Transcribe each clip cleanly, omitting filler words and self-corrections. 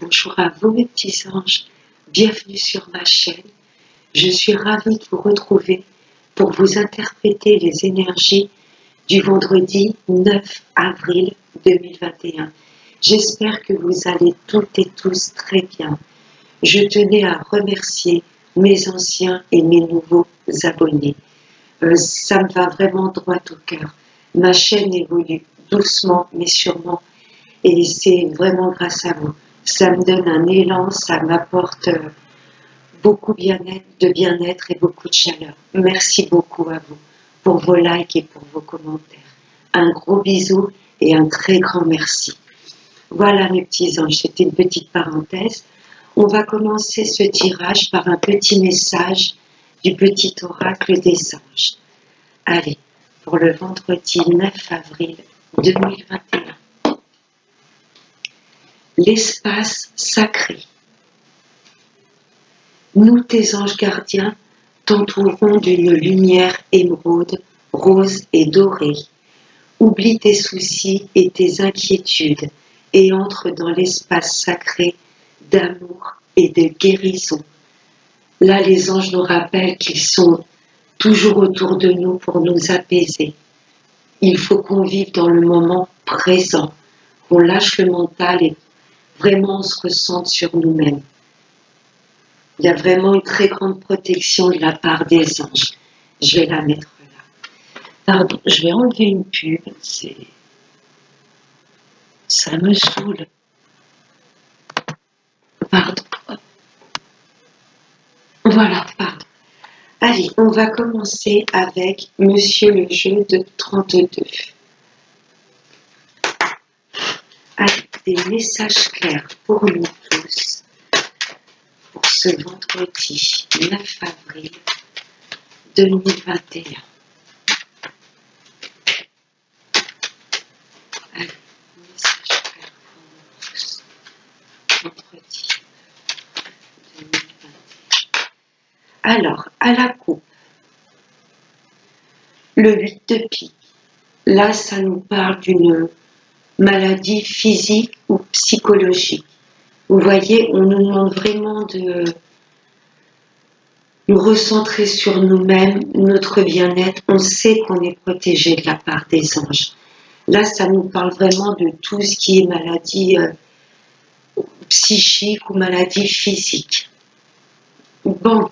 Bonjour à vous mes petits anges, bienvenue sur ma chaîne. Je suis ravie de vous retrouver pour vous interpréter les énergies du vendredi 9 avril 2021. J'espère que vous allez toutes et tous très bien. Je tenais à remercier mes anciens et mes nouveaux abonnés. Ça me va vraiment droit au cœur. Ma chaîne évolue doucement mais sûrement et c'est vraiment grâce à vous. Ça me donne un élan, ça m'apporte beaucoup de bien-être et beaucoup de chaleur. Merci beaucoup à vous pour vos likes et pour vos commentaires. Un gros bisou et un très grand merci. Voilà mes petits anges, c'était une petite parenthèse. On va commencer ce tirage par un petit message du petit oracle des anges. Allez, pour le vendredi 9 avril 2021. L'espace sacré. Nous, tes anges gardiens, t'entourons d'une lumière émeraude, rose et dorée. Oublie tes soucis et tes inquiétudes et entre dans l'espace sacré d'amour et de guérison. Là, les anges nous rappellent qu'ils sont toujours autour de nous pour nous apaiser. Il faut qu'on vive dans le moment présent, qu'on lâche le mental et vraiment on se ressente sur nous-mêmes. Il y a vraiment une très grande protection de la part des anges. Je vais la mettre là. Pardon, je vais enlever une pub. Ça me saoule. Pardon. Voilà, pardon. Allez, on va commencer avec Monsieur le jeu de 32. Allez, des messages clairs pour nous tous. Pour ce vendredi 9 avril 2021. Allez, message clair pour nous tous. Vendredi 2021. Alors, à la coupe, le 8 de pique. Là, ça nous parle d'une maladie physique ou psychologique. Vous voyez, on nous demande vraiment de nous recentrer sur nous-mêmes, notre bien-être. On sait qu'on est protégé de la part des anges. Là, ça nous parle vraiment de tout ce qui est maladie psychique ou maladie physique. Bon.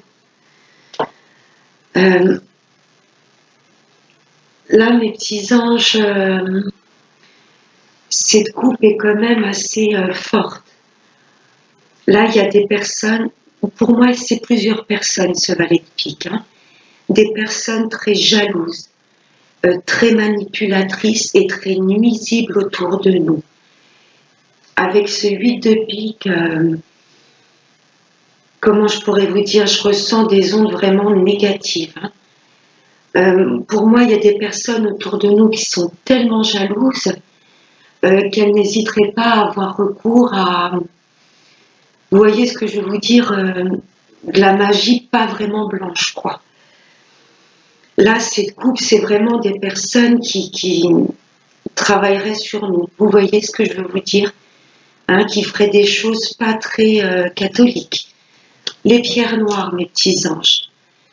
Là, mes petits anges, cette coupe est quand même assez forte. Là, il y a des personnes, pour moi, c'est plusieurs personnes, ce valet de pique. Hein, des personnes très jalouses, très manipulatrices et très nuisibles autour de nous. Avec ce 8 de pique, comment je pourrais vous dire, je ressens des ondes vraiment négatives. Hein. Pour moi, il y a des personnes autour de nous qui sont tellement jalouses qu'elles n'hésiteraient pas à avoir recours à, vous voyez ce que je veux vous dire, de la magie pas vraiment blanche, quoi. Là, cette coupe, c'est vraiment des personnes qui travailleraient sur nous. Vous voyez ce que je veux vous dire, hein, qui feraient des choses pas très catholiques. Les pierres noires, mes petits anges.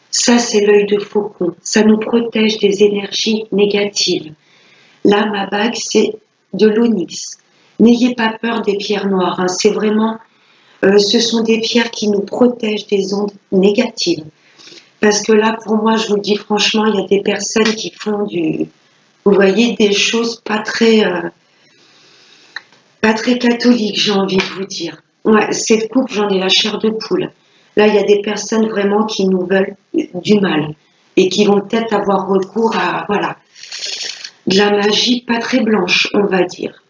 Ça, c'est l'œil de faucon. Ça nous protège des énergies négatives. Là, ma bague, c'est de l'onyx. N'ayez pas peur des pierres noires. Hein. C'est vraiment, ce sont des pierres qui nous protègent des ondes négatives. Parce que là, pour moi, je vous le dis franchement, il y a des personnes qui font vous voyez, des choses pas très catholiques, j'ai envie de vous dire. Ouais, cette coupe, j'en ai la chair de poule. Là, il y a des personnes vraiment qui nous veulent du mal et qui vont peut-être avoir recours à, voilà, de la magie pas très blanche, on va dire.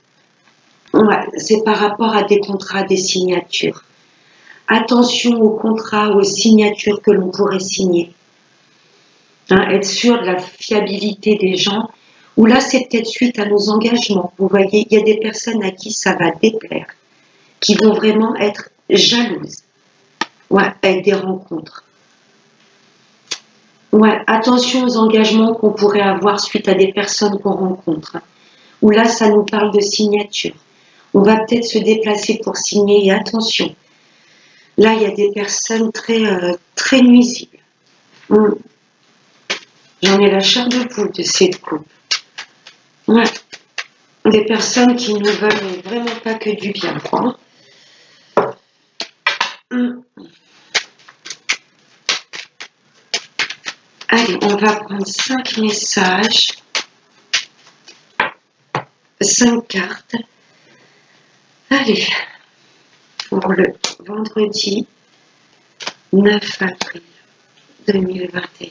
Ouais, c'est par rapport à des contrats, des signatures. Attention aux contrats, aux signatures que l'on pourrait signer. Hein, être sûr de la fiabilité des gens. Ou là, c'est peut-être suite à nos engagements. Vous voyez, il y a des personnes à qui ça va déplaire, qui vont vraiment être jalouses. Ouais, avec des rencontres. Ouais, attention aux engagements qu'on pourrait avoir suite à des personnes qu'on rencontre. Hein. Où là, ça nous parle de signature. On va peut-être se déplacer pour signer. Et attention, là, il y a des personnes très nuisibles. J'en ai la chair de poule de cette coupe. Ouais. Des personnes qui ne veulent vraiment pas que du bien, quoi. Allez, on va prendre 5 messages. 5 cartes. Allez, pour le vendredi 9 avril 2021.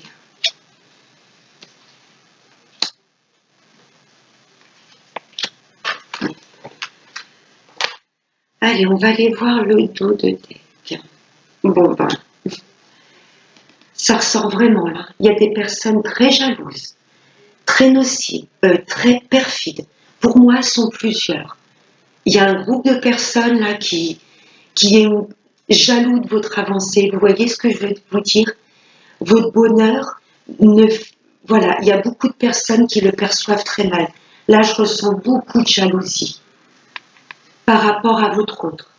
Allez, on va aller voir le dos de deck. Bon, ben, ça ressort vraiment là. Il y a des personnes très jalouses, très nocives, très perfides. Pour moi, elles sont plusieurs. Il y a un groupe de personnes là qui est jaloux de votre avancée. Vous voyez ce que je veux vous dire? Votre bonheur, voilà, il y a beaucoup de personnes qui le perçoivent très mal. Là, je ressens beaucoup de jalousie par rapport à votre autre.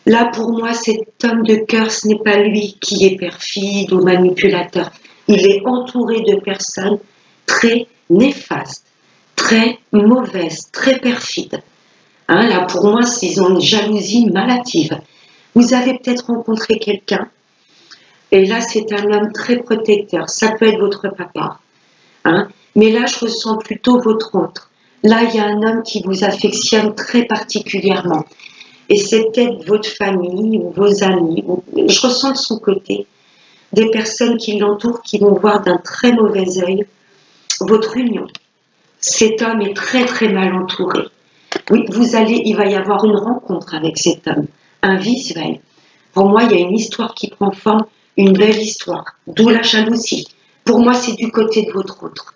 Là, pour moi, cet homme de cœur, ce n'est pas lui qui est perfide ou manipulateur. Il est entouré de personnes très néfastes, très mauvaises, très perfides. Hein, là, pour moi, ils ont une jalousie maladive. Vous avez peut-être rencontré quelqu'un, et là, c'est un homme très protecteur. Ça peut être votre papa. Hein, mais là, je ressens plutôt votre autre. Là, il y a un homme qui vous affectionne très particulièrement. Et c'est peut-être votre famille ou vos amis. Je ressens de son côté des personnes qui l'entourent qui vont voir d'un très mauvais œil votre union. Cet homme est très très mal entouré. Oui, il va y avoir une rencontre avec cet homme, un visuel. Pour moi, il y a une histoire qui prend forme, une belle histoire, d'où la jalousie. Pour moi, c'est du côté de votre autre.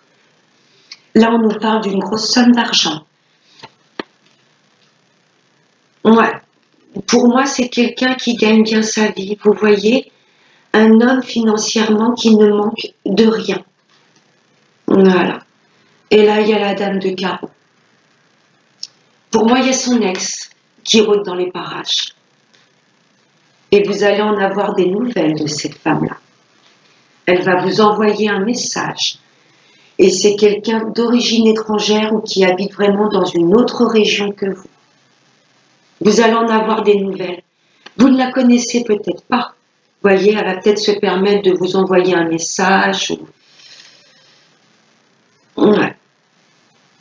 Là, on nous parle d'une grosse somme d'argent. Ouais. Pour moi, c'est quelqu'un qui gagne bien sa vie. Vous voyez, un homme financièrement qui ne manque de rien. Voilà. Et là, il y a la dame de carreau. Pour moi, il y a son ex qui rôde dans les parages. Et vous allez en avoir des nouvelles de cette femme-là. Elle va vous envoyer un message. Et c'est quelqu'un d'origine étrangère ou qui habite vraiment dans une autre région que vous. Vous allez en avoir des nouvelles. Vous ne la connaissez peut-être pas. Vous voyez, elle va peut-être se permettre de vous envoyer un message. Ouais.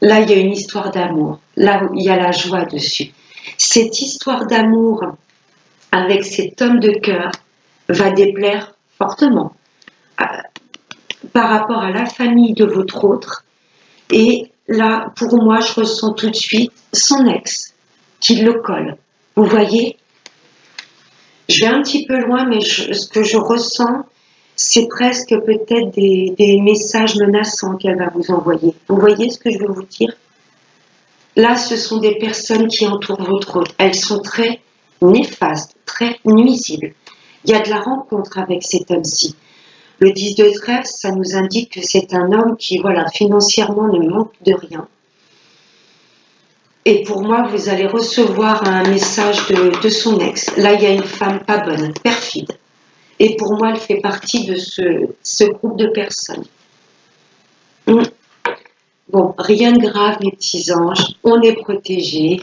Là, il y a une histoire d'amour. Là, il y a la joie dessus. Cette histoire d'amour avec cet homme de cœur va déplaire fortement par rapport à la famille de votre autre. Et là, pour moi, je ressens tout de suite son ex qui le colle. Vous voyez? Je vais un petit peu loin, mais ce que je ressens, c'est presque peut-être des messages menaçants qu'elle va vous envoyer. Vous voyez ce que je veux vous dire? Là, ce sont des personnes qui entourent votre autre. Elles sont très néfastes, très nuisibles. Il y a de la rencontre avec cet homme-ci. Le 10 de trèfle, ça nous indique que c'est un homme qui, voilà, financièrement ne manque de rien. Et pour moi, vous allez recevoir un message de son ex. Là, il y a une femme pas bonne, perfide. Et pour moi, elle fait partie de ce groupe de personnes. Bon, rien de grave, mes petits anges. On est protégés.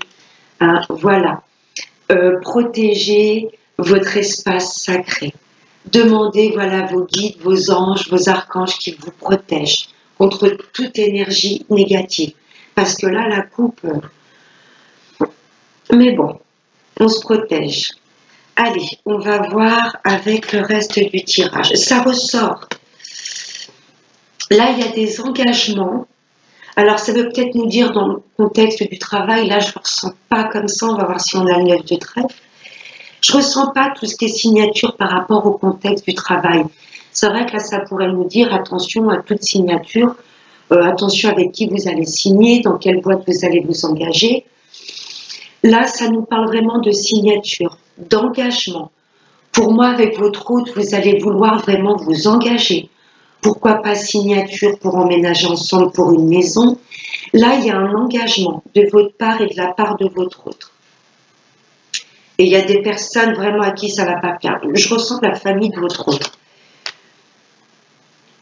Hein, voilà. Protégez votre espace sacré. Demandez, voilà, vos guides, vos anges, vos archanges qui vous protègent contre toute énergie négative. Parce que là, la coupe... Mais bon, on se protège. Allez, on va voir avec le reste du tirage. Ça ressort. Là, il y a des engagements. Alors, ça veut peut-être nous dire dans le contexte du travail, là, je ne le ressens pas comme ça. On va voir si on a le 9 de trèfle. Je ne ressens pas tout ce qui est signature par rapport au contexte du travail. C'est vrai que là, ça pourrait nous dire attention à toute signature, attention avec qui vous allez signer, dans quelle boîte vous allez vous engager. Là, ça nous parle vraiment de signature, d'engagement. Pour moi, avec votre hôte, vous allez vouloir vraiment vous engager. pourquoi pas signature pour emménager ensemble pour une maison. Là, il y a un engagement de votre part et de la part de votre autre. Et il y a des personnes vraiment à qui ça ne va pas plaire. Je ressens la famille de votre autre.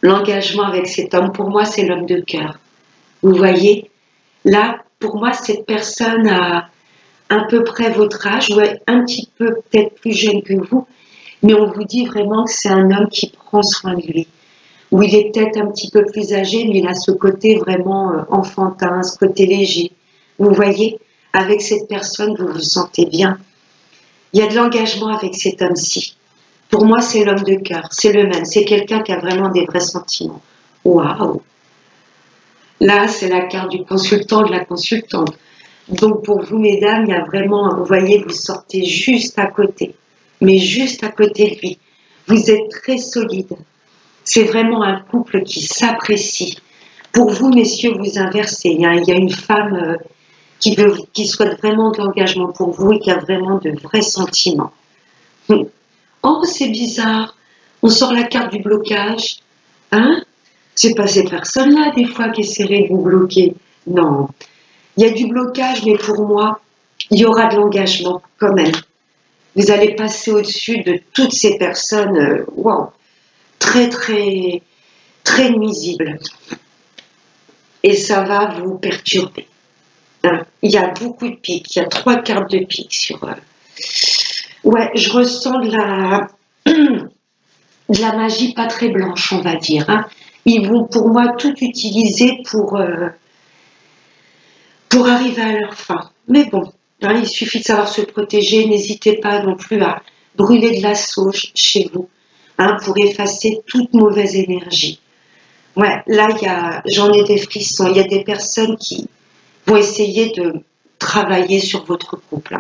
L'engagement avec cet homme, pour moi, c'est l'homme de cœur. Vous voyez, là, pour moi, cette personne a à peu près votre âge, ou un petit peu peut-être plus jeune que vous, mais on vous dit vraiment que c'est un homme qui prend soin de lui. Ou il est peut-être un petit peu plus âgé, mais il a ce côté vraiment enfantin, ce côté léger. Vous voyez, avec cette personne, vous vous sentez bien. Il y a de l'engagement avec cet homme-ci. Pour moi, c'est l'homme de cœur, c'est le même, c'est quelqu'un qui a vraiment des vrais sentiments. Waouh! Là, c'est la carte du consultant, de la consultante. Donc pour vous, mesdames, il y a vraiment, vous voyez, vous sortez juste à côté, mais juste à côté de lui. Vous êtes très solide. C'est vraiment un couple qui s'apprécie. Pour vous, messieurs, vous inversez. Il y a une femme qui souhaite vraiment de l'engagement pour vous et qui a vraiment de vrais sentiments. Oh, c'est bizarre. On sort la carte du blocage. Hein? C'est pas ces personnes-là, des fois, qui essaieraient de vous bloquer. Non. Il y a du blocage, mais pour moi, il y aura de l'engagement quand même. Vous allez passer au-dessus de toutes ces personnes, wow, très, très, très nuisibles. Et ça va vous perturber. Hein? Il y a beaucoup de piques. Il y a 3 cartes de piques sur... Ouais, je ressens de la magie pas très blanche, on va dire. Hein? Ils vont pour moi tout utiliser pour arriver à leur fin. Mais bon, hein, il suffit de savoir se protéger. N'hésitez pas non plus à brûler de la sauge chez vous, hein, pour effacer toute mauvaise énergie. Ouais, là, j'en ai des frissons. Il y a des personnes qui vont essayer de travailler sur votre couple.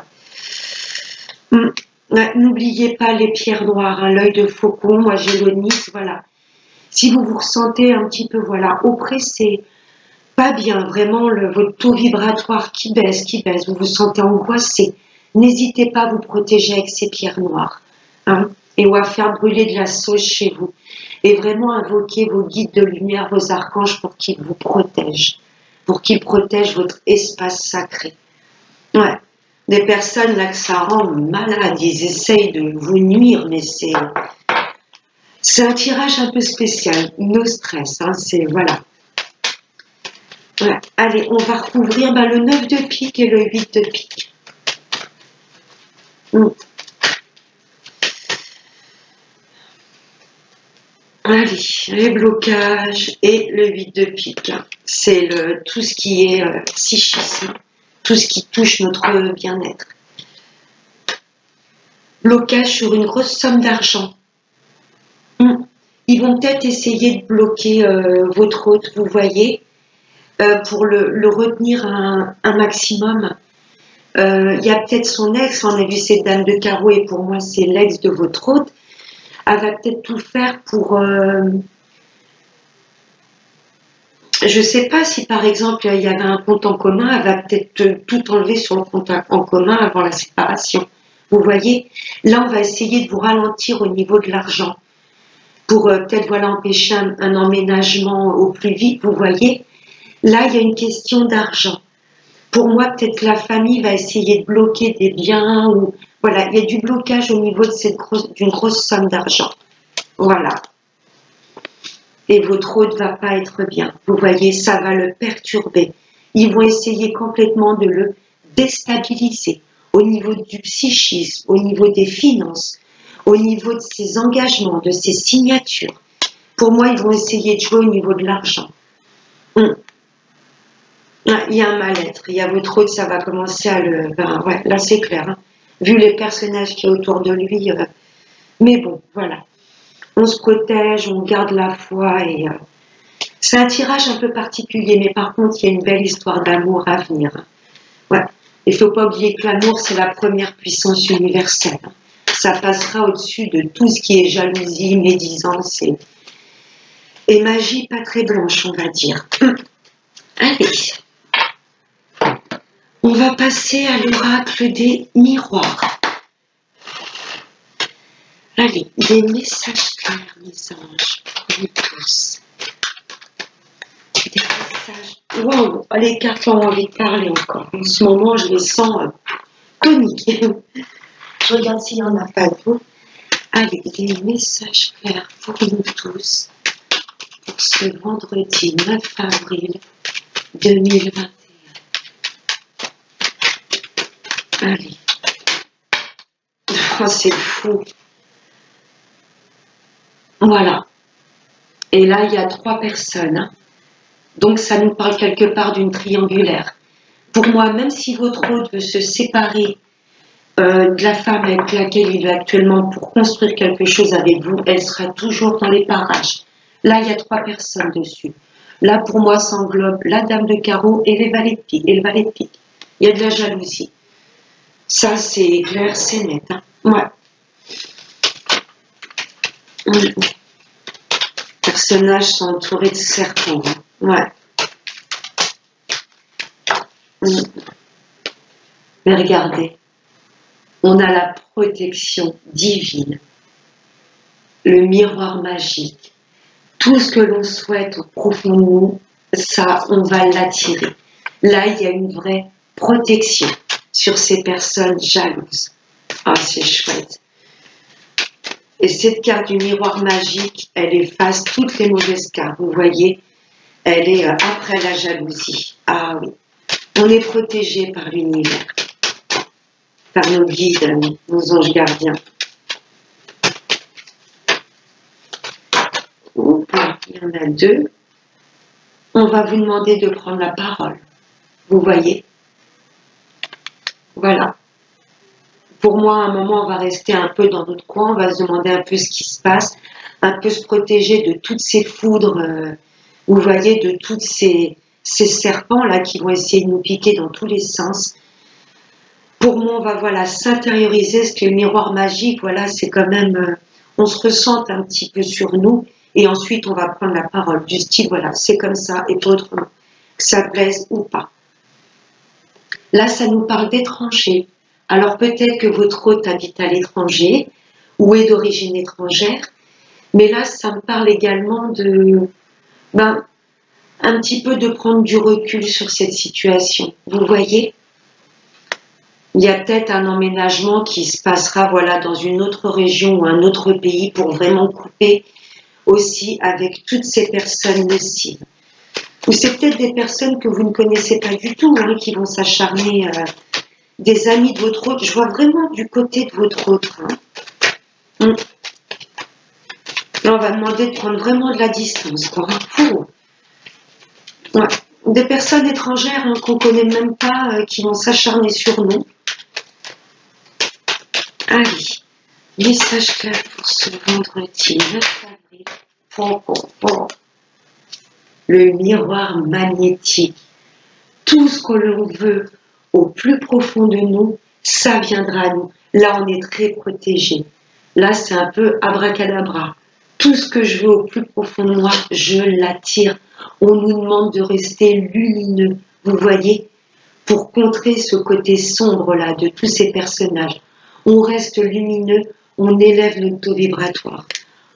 Hein. Ouais, n'oubliez pas les pierres noires, hein, l'œil de faucon, moi j'ai le Nix, voilà. Si vous vous ressentez un petit peu, voilà, oppressé, pas bien, vraiment votre taux vibratoire qui baisse, vous vous sentez angoissé, n'hésitez pas à vous protéger avec ces pierres noires, hein, et ou à faire brûler de la sauge chez vous, et vraiment invoquer vos guides de lumière, vos archanges pour qu'ils vous protègent, pour qu'ils protègent votre espace sacré. Ouais, des personnes là que ça rend malade, ils essayent de vous nuire, mais c'est un tirage un peu spécial, no stress, hein, c'est voilà. Ouais. Allez, on va recouvrir le 9 de pique et le 8 de pique. Allez, les blocages et le 8 de pique. C'est tout ce qui est psychisme, tout ce qui touche notre bien-être. Blocage sur une grosse somme d'argent. Ils vont peut-être essayer de bloquer votre hôte, vous voyez, pour le retenir un maximum. Il y a peut-être son ex, on a vu cette dame de carreau et pour moi c'est l'ex de votre hôte. Elle va peut-être tout faire pour... je ne sais pas si par exemple il y avait un compte en commun, elle va peut-être tout enlever sur le compte en commun avant la séparation. Vous voyez, là on va essayer de vous ralentir au niveau de l'argent pour peut-être voilà, empêcher un emménagement au plus vite, vous voyez. Là il y a une question d'argent. Pour moi, peut-être que la famille va essayer de bloquer des biens ou voilà, il y a du blocage au niveau d'une grosse somme d'argent. Voilà. Et votre hôte ne va pas être bien. Vous voyez, ça va le perturber. Ils vont essayer complètement de le déstabiliser au niveau du psychisme, au niveau des finances, au niveau de ses engagements, de ses signatures. Pour moi, ils vont essayer de jouer au niveau de l'argent. Il y a un mal-être, il y a votre hôte, ça va commencer à le... ouais, là c'est clair, hein. Vu les personnages qui sont autour de lui. Mais bon, voilà. On se protège, on garde la foi et... c'est un tirage un peu particulier, mais par contre, il y a une belle histoire d'amour à venir. Hein. Ouais. Il ne faut pas oublier que l'amour, c'est la première puissance universelle. Hein. Ça passera au-dessus de tout ce qui est jalousie, médisance et magie pas très blanche, on va dire. Allez. On va passer à l'oracle des miroirs. Allez, des messages clairs, mes anges. vous tous. Des messages. Wow, les cartes ont envie de parler encore. En ce moment, je les sens toniques. Je regarde s'il n'y en a pas d'autres. Allez, des messages clairs pour nous tous pour ce vendredi 9 avril 2021. Allez. Oh, c'est fou. Voilà. Et là, il y a 3 personnes. Hein. Donc, ça nous parle quelque part d'une triangulaire. Pour moi, même si votre hôte veut se séparer de la femme avec laquelle il est actuellement pour construire quelque chose avec vous, elle sera toujours dans les parages. Là, il y a 3 personnes dessus. Là, pour moi, ça englobe la dame de carreau et les valets de pique, et le valet de pique. Il y a de la jalousie. Ça, c'est clair, c'est net. Hein. Ouais. Les personnages sont entourés de serpents. Hein. Ouais. Mais regardez, on a la protection divine, le miroir magique. Tout ce que l'on souhaite au profond de nous, ça, on va l'attirer. Là, il y a une vraie protection sur ces personnes jalouses. Ah, c'est chouette. Et cette carte du miroir magique, elle efface toutes les mauvaises cartes. Vous voyez, elle est après la jalousie. Ah oui, on est protégé par l'univers, par nos guides, nos anges gardiens. Il y en a 2. On va vous demander de prendre la parole. Vous voyez? Voilà. Pour moi, à un moment, on va rester un peu dans notre coin, on va se demander un peu ce qui se passe, un peu se protéger de toutes ces foudres, vous voyez, de tous ces serpents-là qui vont essayer de nous piquer dans tous les sens. Pour moi, on va voilà, s'intérioriser, ce que le miroir magique, voilà, c'est quand même, on se ressente un petit peu sur nous, et ensuite on va prendre la parole, du style, voilà, c'est comme ça, et pas autrement, que ça plaise ou pas. Là, ça nous parle d'étrangers. Alors peut-être que votre hôte habite à l'étranger ou est d'origine étrangère, mais là, ça me parle également de, un petit peu de prendre du recul sur cette situation. Vous voyez, il y a peut-être un emménagement qui se passera, voilà, dans une autre région ou un autre pays pour vraiment couper aussi avec toutes ces personnes nocives. Ou c'est peut-être des personnes que vous ne connaissez pas du tout, hein, qui vont s'acharner. Des amis de votre hôte, je vois vraiment du côté de votre hôte. Hein. Là, on va demander de prendre vraiment de la distance. Quoi. Ouais. Des personnes étrangères hein, qu'on ne connaît même pas, qui vont s'acharner sur nous. Allez, message clair pour ce vendredi 9 avril. Le miroir magnétique. Tout ce que l'on veut au plus profond de nous, ça viendra à nous. Là, on est très protégé. Là, c'est un peu abracadabra. Tout ce que je veux au plus profond de moi, je l'attire. On nous demande de rester lumineux, vous voyez, pour contrer ce côté sombre-là de tous ces personnages. On reste lumineux, on élève notre taux vibratoire.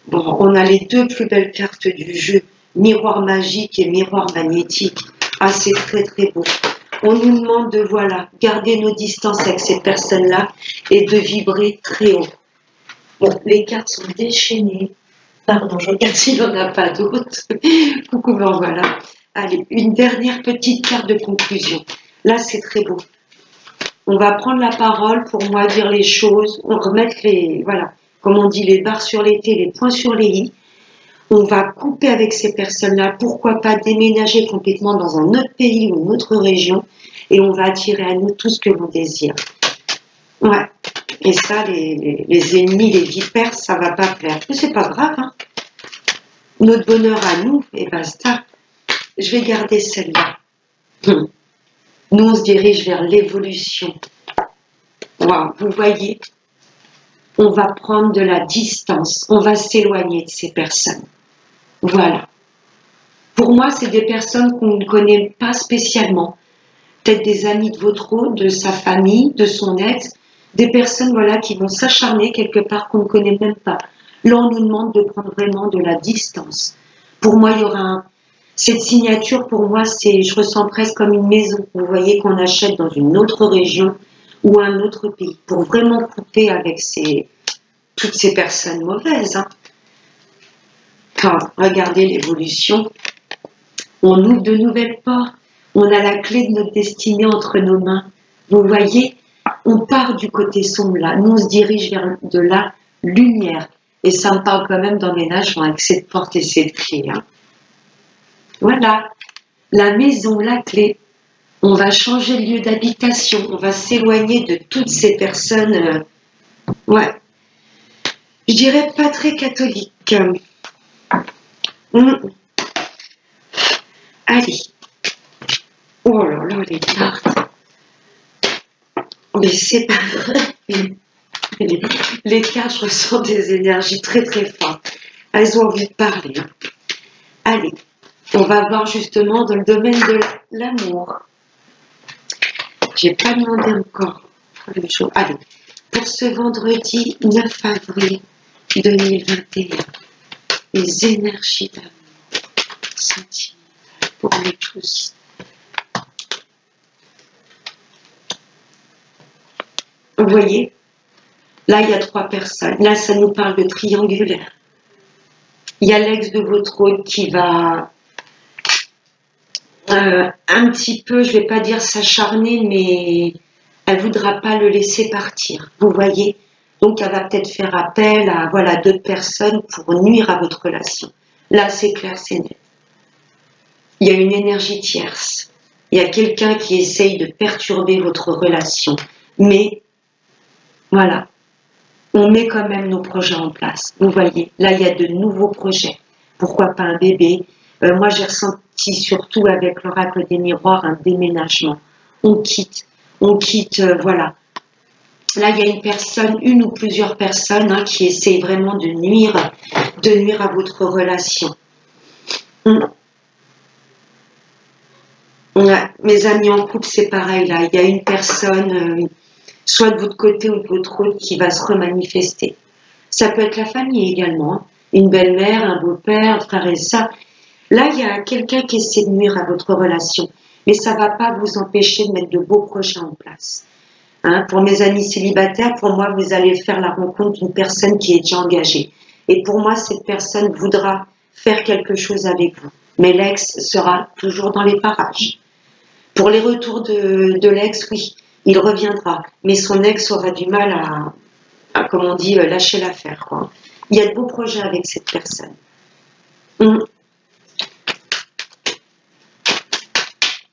Bon, on a les 2 plus belles cartes du jeu, miroir magique et miroir magnétique. Ah, c'est très très beau. On nous demande de, voilà, garder nos distances avec ces personnes-là et de vibrer très haut. Bon, les cartes sont déchaînées. Pardon, je regarde s'il n'y en a pas d'autres. Coucou, ben voilà. Allez, une dernière petite carte de conclusion. Là, c'est très beau. On va prendre la parole pour moi dire les choses. On remettre les, voilà, comme on dit, les barres sur les T, les points sur les I. On va couper avec ces personnes-là, pourquoi pas déménager complètement dans un autre pays ou une autre région, et on va attirer à nous tout ce que l'on désire. Ouais, et ça, les ennemis, les vipères, ça va pas plaire. Mais c'est pas grave, hein. Notre bonheur à nous, et basta. Je vais garder celle-là. Nous, on se dirige vers l'évolution. Wow, vous voyez, on va prendre de la distance, on va s'éloigner de ces personnes. Voilà. Pour moi, c'est des personnes qu'on ne connaît pas spécialement. Peut-être des amis de votre hôte, de sa famille, de son ex. Des personnes voilà, qui vont s'acharner quelque part qu'on ne connaît même pas. Là, on nous demande de prendre vraiment de la distance. Pour moi, il y aura cette signature, pour moi, je ressens presque comme une maison. Vous voyez qu'on achète dans une autre région ou un autre pays pour vraiment couper avec toutes ces personnes mauvaises. Hein. Enfin, regardez l'évolution. On ouvre de nouvelles portes. On a la clé de notre destinée entre nos mains. Vous voyez, on part du côté sombre là. Nous, on se dirige vers de la lumière. Et ça me parle quand même d'emménagement avec cette porte et cette clé. Hein. Voilà, la maison, la clé. On va changer de lieu d'habitation. On va s'éloigner de toutes ces personnes. Ouais, je dirais pas très catholiques. Allez. Oh là là, les cartes. Mais c'est pas vrai. Les cartes, je ressens des énergies très très fortes. Elles ont envie de parler. Hein. Allez, on va voir justement dans le domaine de l'amour. J'ai pas demandé encore. Allez, pour ce vendredi 9 avril 2021, les énergies d'amour sentimentales pour nous tous. Vous voyez, là il y a 3 personnes. Là, ça nous parle de triangulaire. Il y a l'ex de votre hôte qui va un petit peu, je ne vais pas dire s'acharner, mais elle ne voudra pas le laisser partir. Vous voyez? Donc, elle va peut-être faire appel à voilà, d'autres personnes pour nuire à votre relation. Là, c'est clair, c'est net. Il y a une énergie tierce. Il y a quelqu'un qui essaye de perturber votre relation. Mais, voilà, on met quand même nos projets en place. Vous voyez, là, il y a de nouveaux projets. Pourquoi pas un bébé? Moi, j'ai ressenti surtout avec l'oracle des miroirs un déménagement. On quitte, voilà. Là, il y a une personne, une ou plusieurs personnes hein, qui essayent vraiment de nuire à votre relation. Ouais, mes amis en couple, c'est pareil là. Il y a une personne, soit de votre côté ou de votre autre, qui va se remanifester. Ça peut être la famille également. Hein. Une belle-mère, un beau-père, un frère et ça. Là, il y a quelqu'un qui essaie de nuire à votre relation. Mais ça ne va pas vous empêcher de mettre de beaux projets en place. Hein, pour mes amis célibataires, pour moi, vous allez faire la rencontre d'une personne qui est déjà engagée. Et pour moi, cette personne voudra faire quelque chose avec vous. Mais l'ex sera toujours dans les parages. Pour les retours de l'ex, oui, il reviendra. Mais son ex aura du mal à comme on dit, lâcher l'affaire. Il y a de beaux projets avec cette personne.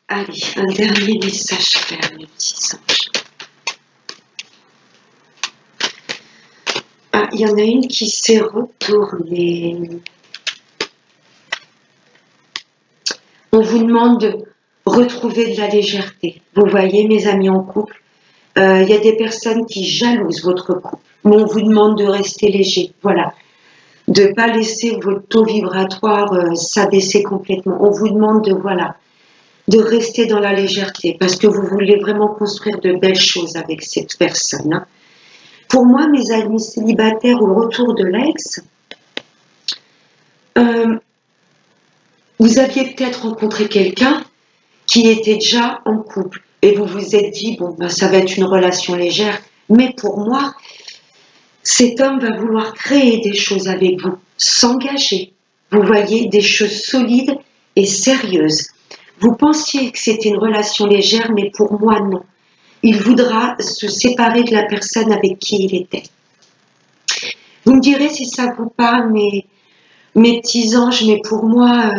Allez, un dernier message clair, mes petits anges. Ah, il y en a une qui s'est retournée. On vous demande de retrouver de la légèreté. Vous voyez, mes amis en couple, il y a des personnes qui jalousent votre couple. Mais on vous demande de rester léger. Voilà. De ne pas laisser votre taux vibratoire s'abaisser complètement. On vous demande de rester dans la légèreté parce que vous voulez vraiment construire de belles choses avec cette personne. Hein. Pour moi, mes amis célibataires ou le retour de l'ex, vous aviez peut-être rencontré quelqu'un qui était déjà en couple et vous vous êtes dit, bon, ben, ça va être une relation légère, mais pour moi, cet homme va vouloir créer des choses avec vous, s'engager, vous voyez, des choses solides et sérieuses. Vous pensiez que c'était une relation légère, mais pour moi, non. Il voudra se séparer de la personne avec qui il était. Vous me direz si ça vous parle, mes petits anges, mais pour moi,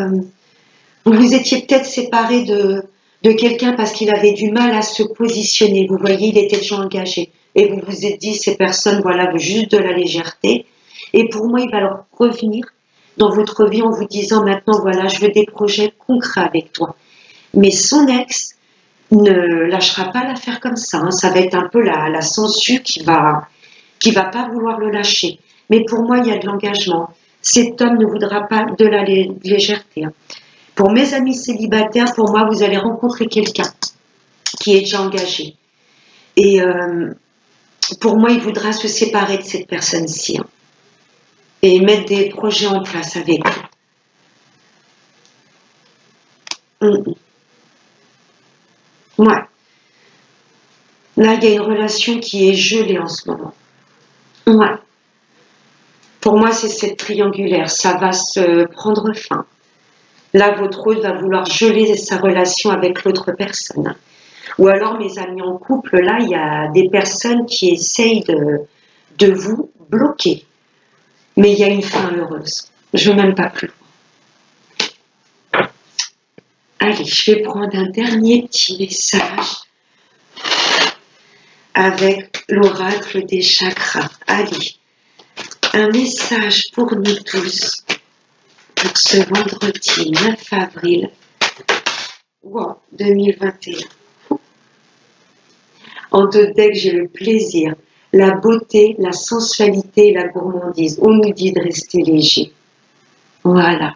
vous vous étiez peut-être séparés de quelqu'un parce qu'il avait du mal à se positionner. Vous voyez, il était déjà engagé. Et vous vous êtes dit, ces personnes, voilà, veulent juste de la légèreté. Et pour moi, il va leur revenir dans votre vie en vous disant, maintenant, voilà, je veux des projets concrets avec toi. Mais son ex ne lâchera pas l'affaire comme ça. Hein. Ça va être un peu la sangsue qui va pas vouloir le lâcher. Mais pour moi, il y a de l'engagement. Cet homme ne voudra pas de la légèreté. Hein. Pour mes amis célibataires, pour moi, vous allez rencontrer quelqu'un qui est déjà engagé. Et pour moi, il voudra se séparer de cette personne-ci. Hein. et mettre des projets en place avec vous. Ouais. Là, il y a une relation qui est gelée en ce moment. Ouais. Pour moi, c'est cette triangulaire. Ça va se prendre fin. Là, votre hôte va vouloir geler sa relation avec l'autre personne. Ou alors, mes amis en couple, là, il y a des personnes qui essayent de vous bloquer. Mais il y a une fin heureuse. Je ne veux même pas plus loin. Allez, je vais prendre un dernier petit message avec l'oracle des chakras. Allez, un message pour nous tous pour ce vendredi 9 avril 2021. En deux decks, j'ai le plaisir, la beauté, la sensualité et la gourmandise. On nous dit de rester léger. Voilà.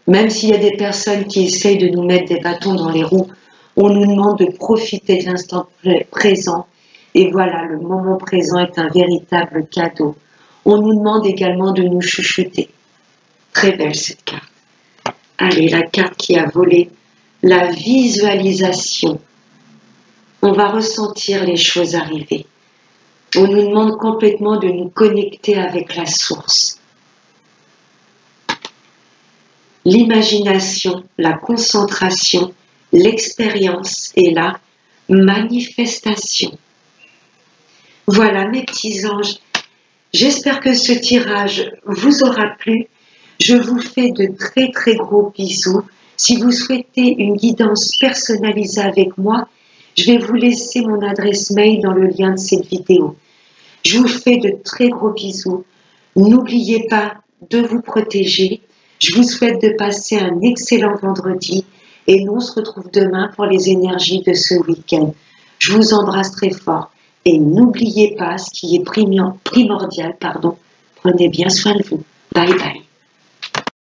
Même s'il y a des personnes qui essayent de nous mettre des bâtons dans les roues, on nous demande de profiter de l'instant présent. Et voilà, le moment présent est un véritable cadeau. On nous demande également de nous chuchoter. Très belle cette carte. Allez, la carte qui a volé, la visualisation. On va ressentir les choses arriver. On nous demande complètement de nous connecter avec la source. L'imagination, la concentration, l'expérience et la manifestation. Voilà mes petits anges, j'espère que ce tirage vous aura plu. Je vous fais de très très gros bisous. Si vous souhaitez une guidance personnalisée avec moi, je vais vous laisser mon adresse mail dans le lien de cette vidéo. Je vous fais de très gros bisous. N'oubliez pas de vous protéger. Je vous souhaite de passer un excellent vendredi et nous on se retrouve demain pour les énergies de ce week-end. Je vous embrasse très fort et n'oubliez pas ce qui est primordial, prenez bien soin de vous. Bye bye.